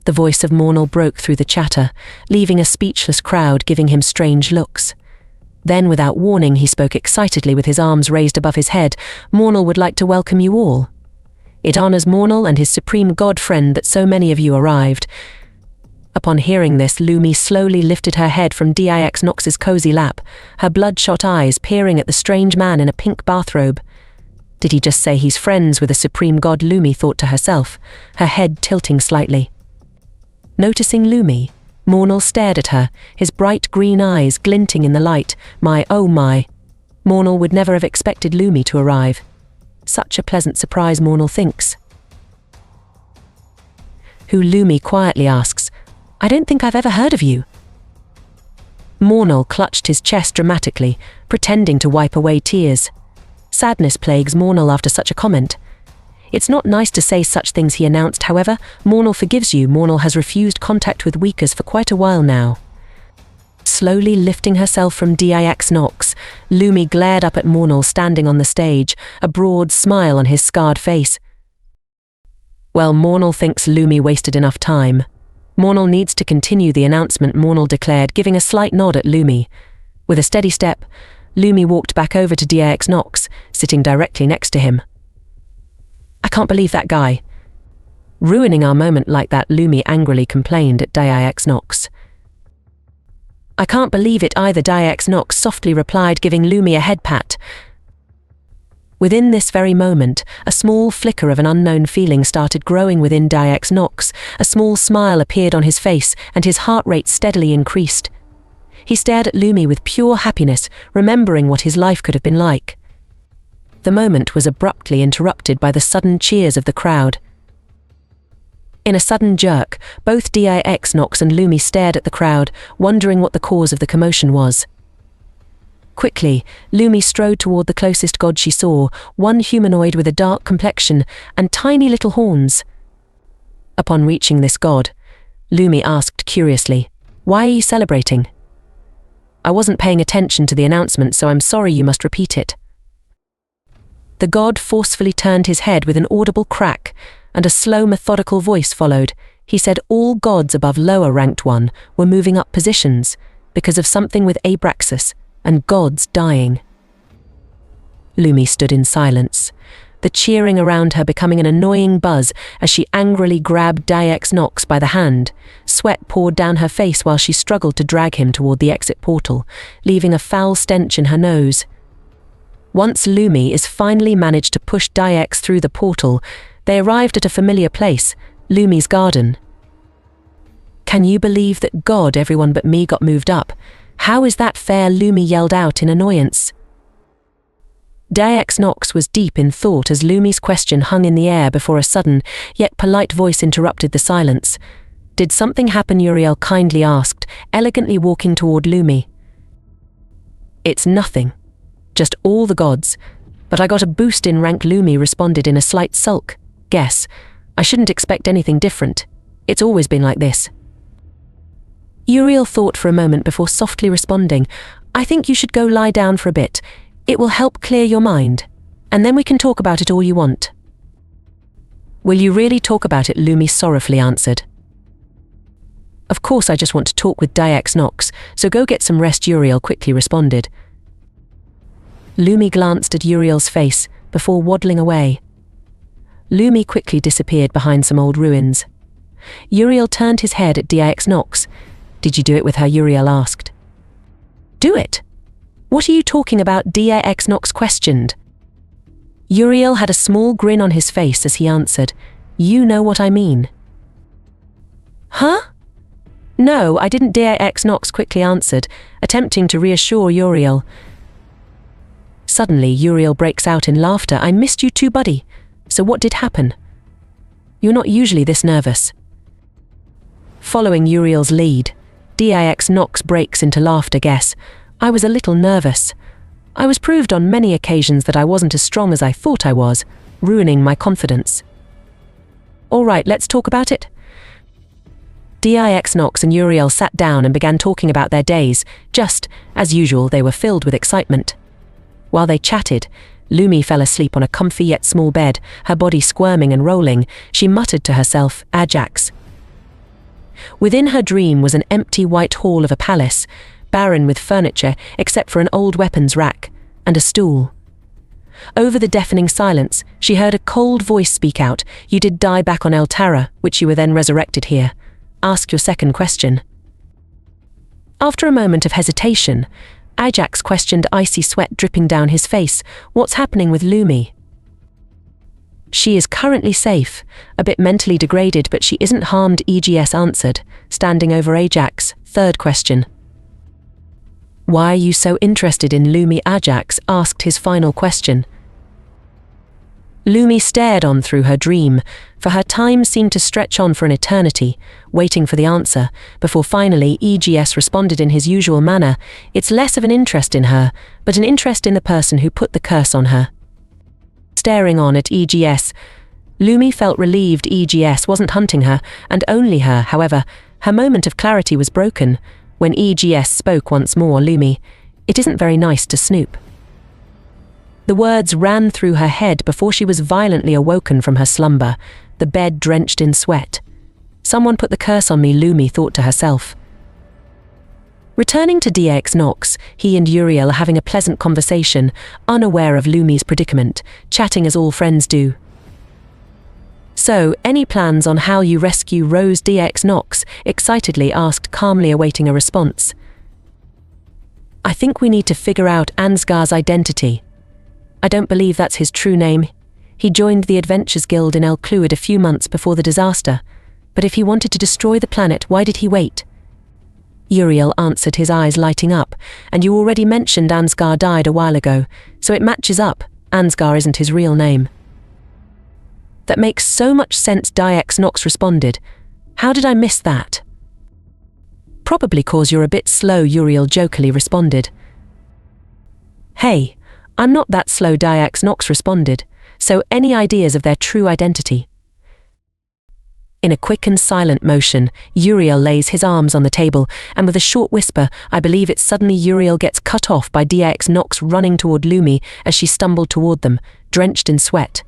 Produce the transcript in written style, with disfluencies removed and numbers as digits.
The voice of Mornal broke through the chatter, leaving a speechless crowd giving him strange looks. Then, without warning, he spoke excitedly with his arms raised above his head. "Mornal would like to welcome you all. It honors Mornal and his supreme god friend that so many of you arrived." Upon hearing this, Lumi slowly lifted her head from Dix Nox's cozy lap, her bloodshot eyes peering at the strange man in a pink bathrobe. Did he just say he's friends with a supreme god? Lumi thought to herself, her head tilting slightly. Noticing Lumi, Mornal stared at her, his bright green eyes glinting in the light. My, oh my. Mornal would never have expected Lumi to arrive. Such a pleasant surprise, Mornal thinks. Who? Lumi quietly asks. "I don't think I've ever heard of you." Mornal clutched his chest dramatically, pretending to wipe away tears. Sadness plagues Mornal after such a comment. "It's not nice to say such things," he announced. "However, Mornal forgives you. Mornal has refused contact with Weakers for quite a while now." Slowly lifting herself from Dix Nox, Lumi glared up at Mornal standing on the stage, a broad smile on his scarred face. Well, Mornal thinks Lumi wasted enough time. Mornal needs to continue the announcement, Mornal declared, giving a slight nod at Lumi. With a steady step, Lumi walked back over to Dix Nox, sitting directly next to him. "I can't believe that guy." Ruining our moment like that, Lumi angrily complained at Dix Nox. "I can't believe it either," Dix Nox softly replied, giving Lumi a head pat. Within this very moment, a small flicker of an unknown feeling started growing within Dix Nox. A small smile appeared on his face, and his heart rate steadily increased. He stared at Lumi with pure happiness, remembering what his life could have been like. The moment was abruptly interrupted by the sudden cheers of the crowd. In a sudden jerk, both Dix Nox and Lumi stared at the crowd, wondering what the cause of the commotion was. Quickly, Lumi strode toward the closest god she saw, one humanoid with a dark complexion and tiny little horns. Upon reaching this god, Lumi asked curiously, "Why are you celebrating?" "I wasn't paying attention to the announcement, so I'm sorry, you must repeat it." The god forcefully turned his head with an audible crack, and a slow, methodical voice followed. He said all gods above lower-ranked one were moving up positions because of something with Abraxas, and gods dying. Lumi stood in silence, the cheering around her becoming an annoying buzz as she angrily grabbed Dix Nox by the hand. Sweat poured down her face while she struggled to drag him toward the exit portal, leaving a foul stench in her nose. Once Lumi finally managed to push Dix through the portal, they arrived at a familiar place, Lumi's garden. "Can you believe that God, everyone but me got moved up? How is that fair?" Lumi yelled out in annoyance. Dix Nox was deep in thought as Lumi's question hung in the air before a sudden, yet polite voice interrupted the silence. "Did something happen?" Uriel kindly asked, elegantly walking toward Lumi. "It's nothing. Just all the gods. But I got a boost in rank," Lumi responded in a slight sulk. "Guess. I shouldn't expect anything different. It's always been like this." Uriel thought for a moment before softly responding, "I think you should go lie down for a bit. It will help clear your mind. And then we can talk about it all you want." "Will you really talk about it?" Lumi sorrowfully answered. "Of course, I just want to talk with Dix Nox, so go get some rest," Uriel quickly responded. Lumi glanced at Uriel's face before waddling away. Lumi quickly disappeared behind some old ruins. Uriel turned his head at Dix Nox. "Did you do it with her?" Uriel asked. "Do it? What are you talking about?" Dix Nox questioned. Uriel had a small grin on his face as he answered, "You know what I mean." "Huh? No, I didn't," Dix Nox quickly answered, attempting to reassure Uriel. Suddenly, Uriel breaks out in laughter. "I missed you too, buddy. So what did happen? You're not usually this nervous." Following Uriel's lead, Dix Nox breaks into laughter. "Guess. I was a little nervous. I was proved on many occasions that I wasn't as strong as I thought I was, ruining my confidence." "All right, let's talk about it." Dix Nox and Uriel sat down and began talking about their days. Just, as usual, they were filled with excitement. While they chatted, Lumi fell asleep on a comfy yet small bed, her body squirming and rolling. She muttered to herself, "Ajax." Within her dream was an empty white hall of a palace, barren with furniture except for an old weapons rack and a stool. Over the deafening silence, she heard a cold voice speak out, "You did die back on El Tara, which you were then resurrected here. Ask your second question." After a moment of hesitation, Ajax questioned, icy sweat dripping down his face, "What's happening with Lumi?" "She is currently safe, a bit mentally degraded, but she isn't harmed," EGS answered, standing over Ajax. Third question. "Why are you so interested in Lumi?" Ajax asked his final question. Lumi stared on through her dream, for her time seemed to stretch on for an eternity, waiting for the answer, before finally EGS responded in his usual manner, "It's less of an interest in her, but an interest in the person who put the curse on her." Staring on at EGS, Lumi felt relieved EGS wasn't hunting her, and only her. However, her moment of clarity was broken when EGS spoke once more. "Lumi, it isn't very nice to snoop." The words ran through her head before she was violently awoken from her slumber, the bed drenched in sweat. "Someone put the curse on me," Lumi thought to herself. Returning to DX Nox, he and Uriel are having a pleasant conversation, unaware of Lumi's predicament, chatting as all friends do. "So, any plans on how you rescue Rose?" DX Nox excitedly asked, calmly awaiting a response. "I think we need to figure out Ansgar's identity. I don't believe that's his true name. He joined the Adventures Guild in El Cluid a few months before the disaster. But if he wanted to destroy the planet, why did he wait?" Uriel answered, his eyes lighting up. "And you already mentioned Ansgar died a while ago, so it matches up. Ansgar isn't his real name." "That makes so much sense," DX Nox responded. "How did I miss that?" "Probably 'cause you're a bit slow," Uriel jokingly responded. "Hey, I'm not that slow," DX Nox responded. "So any ideas of their true identity?" In a quick and silent motion, Uriel lays his arms on the table, and with a short whisper, "I believe it," suddenly Uriel gets cut off by DX Nox running toward Lumi as she stumbled toward them, drenched in sweat.